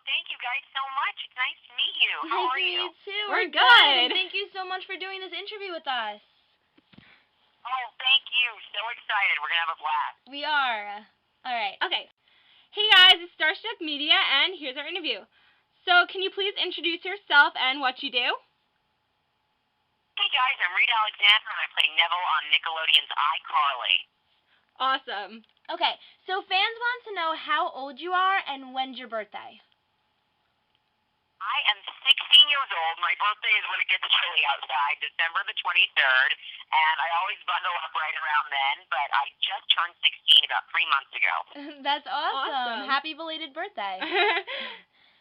thank you guys so much. It's nice to meet you. How Nice are to meet you? you too. We're good. good. And thank you so much for doing this interview with us. Oh, thank you. So excited. We're going to have a blast. We are. All right. Okay. Hey guys, it's Starstruck Media, and here's our interview. So, can you please introduce yourself and what you do? Hey guys, I'm Rita Alexander, and I play Nevel on Nickelodeon's iCarly. Awesome. Okay, so fans want to know how old you are and when's your birthday. I am 16 years old. My birthday is when it gets chilly outside, December the 23rd, and I always bundle up right around then, but I just turned 16 about 3 months ago. That's awesome. Awesome. Happy belated birthday.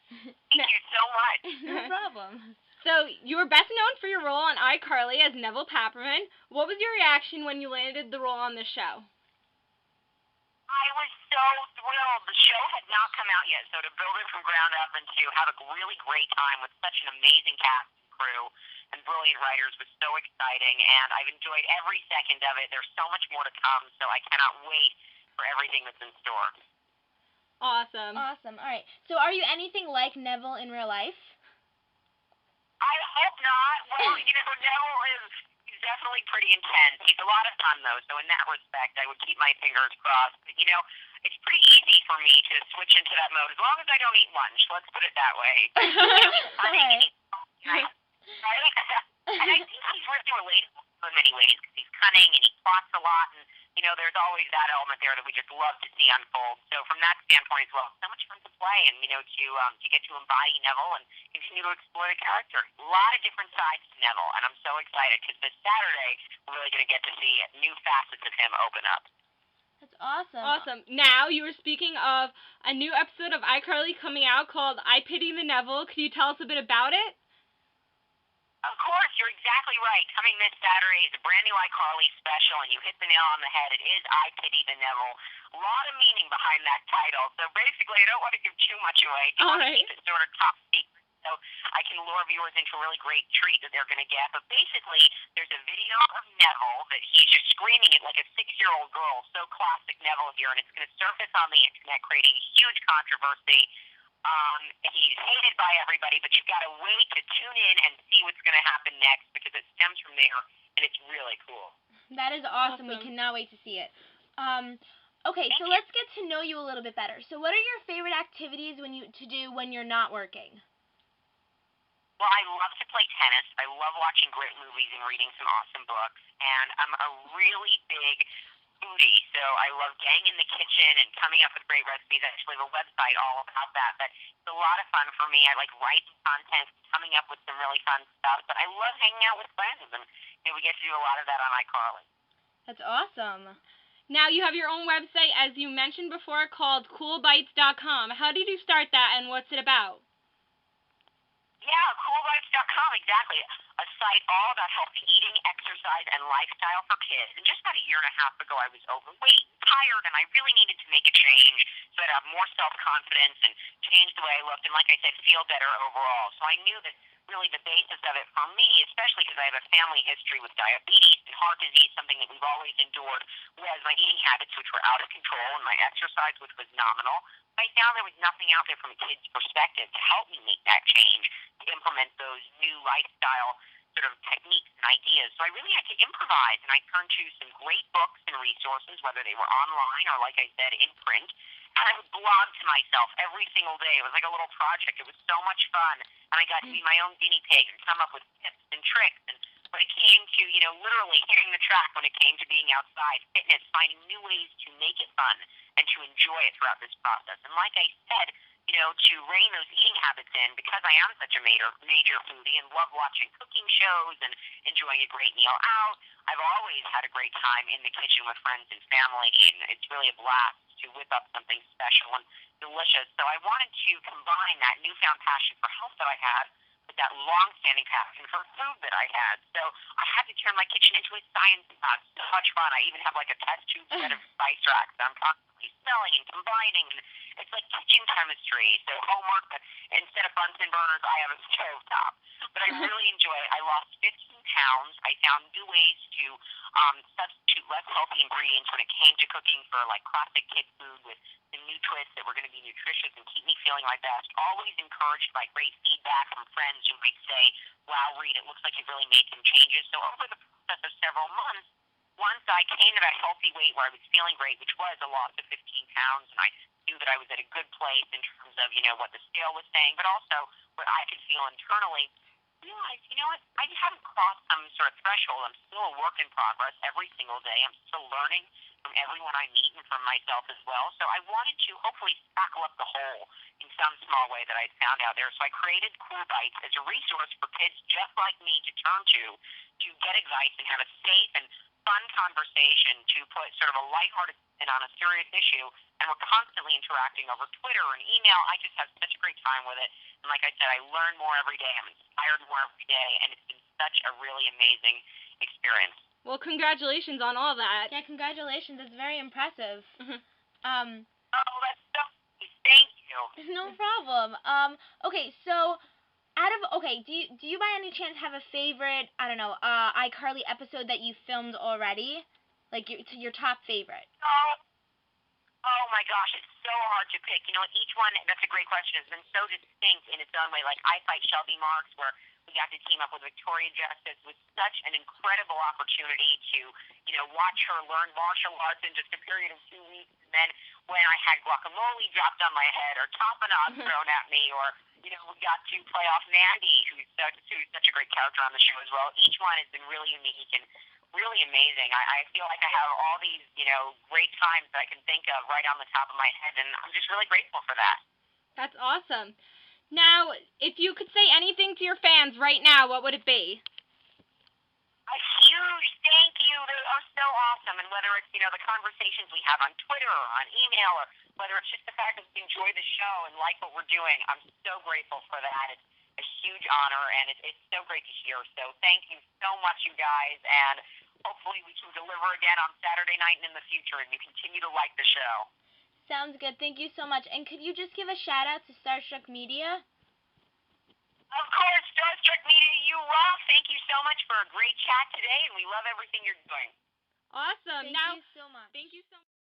Thank you so much. No problem. So, you were best known for your role on iCarly as Nevel Papperman. What was your reaction when you landed the role on the show? I was so thrilled. The show had not come out yet, so to build it from ground up and to have a really great time with such an amazing cast and crew and brilliant writers was so exciting, and I've enjoyed every second of it. There's so much more to come, so I cannot wait for everything that's in store. Awesome. Awesome. All right. So are you anything like Nevel in real life? I hope not. Well, Nevel he's definitely pretty intense. He's a lot of fun, though, so in that respect, I would keep my fingers crossed. But, it's pretty easy for me to switch into that mode, as long as I don't eat lunch. Let's put it that way. Right? And I think he's really relatable in many ways, because he's cunning and he plots a lot, and, there's always that element there that we just love to see unfold. So from that standpoint as well, so much fun to play and, to get to embody Nevel and continue to explore the character. A lot of different sides to Nevel, and I'm so excited because this Saturday we're really going to get to see new facets of him open up. That's awesome. Awesome. Now, you were speaking of a new episode of iCarly coming out called I Pity the Nevel. Can you tell us a bit about it? Of course, you're exactly right. Coming this Saturday is a brand new iCarly special, and you hit the nail on the head. It is I Pity the Nevel. A lot of meaning behind that title. So basically, I don't want to give too much away. I want to keep it sort of top secret, so I can lure viewers into a really great treat that they're going to get. But basically, there's a video of Nevel that he's just screaming at like a 6-year-old girl. So classic Nevel here, and it's going to surface on the internet, creating a huge controversy. He's hated by everybody, but you've got to wait to tune in and see what's going to happen next, because it stems from there, and it's really cool. That is awesome. We cannot wait to see it. Okay, so let's get to know you a little bit better. So what are your favorite activities to do when you're not working? Well, I love to play tennis. I love watching great movies and reading some awesome books, and I'm a really big foodie, so I love getting in the kitchen and coming up with great recipes. I actually have a website all about that, but it's a lot of fun for me. I like writing content, coming up with some really fun stuff, but I love hanging out with friends, and we get to do a lot of that on iCarly. That's awesome. Now, you have your own website, as you mentioned before, called coolbites.com. How did you start that, and what's it about? Yeah, coolbites.com, exactly. A site all about healthy eating, exercise, and lifestyle for kids. And just about a year and a half ago, I was overweight, tired, and I really needed to make a change so I'd have more self-confidence and change the way I looked, and like I said, feel better overall. So I knew that really the basis of it for me, especially because I have a family history with diabetes and heart disease, something that we've always endured, was my eating habits, which were out of control, and my exercise, which was nominal. I found there was nothing out there from a kid's perspective to help me make that change, to implement those new lifestyle sort of techniques and ideas. So I really had to improvise, and I turned to some great books and resources, whether they were online or, like I said, in print. And I would blog to myself every single day. It was like a little project. It was so much fun. And I got to be my own guinea pig and come up with tips and tricks. And when it came to, literally hitting the track, when it came to being outside, fitness, finding new ways to make it fun and to enjoy it throughout this process. And like I said, to rein those eating habits in, because I am such a major foodie and love watching cooking shows and enjoying a great meal out, I've always had a great time in the kitchen with friends and family, and it's really a blast to whip up something special and delicious. So I wanted to combine that newfound passion for health that I had with that long-standing passion for food that I had. So I had to turn my kitchen into a science lab. So much fun. I even have like a test tube set of spice racks that I'm constantly smelling and combining. And it's like kitchen chemistry. So homework, but instead of Bunsen burners, I have a stove top. But I really enjoy it. I lost 15 pounds. I found new ways to substitute less healthy ingredients when it came to cooking for like classic kid food with some new twists that were going to be nutritious and keep me feeling my best. Always encouraged by great feedback from friends who might say, wow, Reed, it looks like you've really made some changes. So over the process of several months, once I came to that healthy weight where I was feeling great, which was a loss of 15 pounds, and I knew that I was at a good place in terms of, what the scale was saying, but also what I could feel internally, I realized, what, I haven't crossed some sort of threshold. I'm still a work in progress every single day. I'm still learning from everyone I meet and from myself as well. So I wanted to hopefully tackle up the hole in some small way that I found out there. So I created Cool Bites as a resource for kids just like me to turn to get advice and have a safe and fun conversation, to put sort of a lighthearted spin on a serious issue. And we're constantly interacting over Twitter and email. I just have such a great time with it. And like I said, I learn more every day. I'm inspired more every day. And it's been such a really amazing experience. Well, congratulations on all that. Yeah, congratulations. That's very impressive. Oh, that's so nice. Thank you. No problem. Okay, so do you by any chance have a favorite, I don't know, iCarly episode that you filmed already? Like your top favorite? Oh my gosh, it's so hard to pick. Each one, that's a great question, has been so distinct in its own way. Like I Fight Shelby Marks, where we got to team up with Victoria Justice, was such an incredible opportunity to, watch her learn martial arts in just a period of 2 weeks. And then when I had guacamole dropped on my head or tapenade thrown at me, or, we got to play off Mandy, who's such a great character on the show as well. Each one has been really unique and really amazing. I feel like I have all these, great times that I can think of right on the top of my head, and I'm just really grateful for that. That's awesome. Now, if you could say anything to your fans right now, what would it be? A huge thank you. They are so awesome. And whether it's, the conversations we have on Twitter or on email, or whether it's just the fact that we enjoy the show and like what we're doing, I'm so grateful for that. It's a huge honor, and it's so great to hear. So thank you so much, you guys, and hopefully we can deliver again on Saturday night and in the future, and you continue to like the show. Sounds good. Thank you so much. And could you just give a shout-out to Starstruck Media? Of course, Starstruck Media, you rock. Thank you so much for a great chat today, and we love everything you're doing. Awesome. Thank you so much. Thank you so much.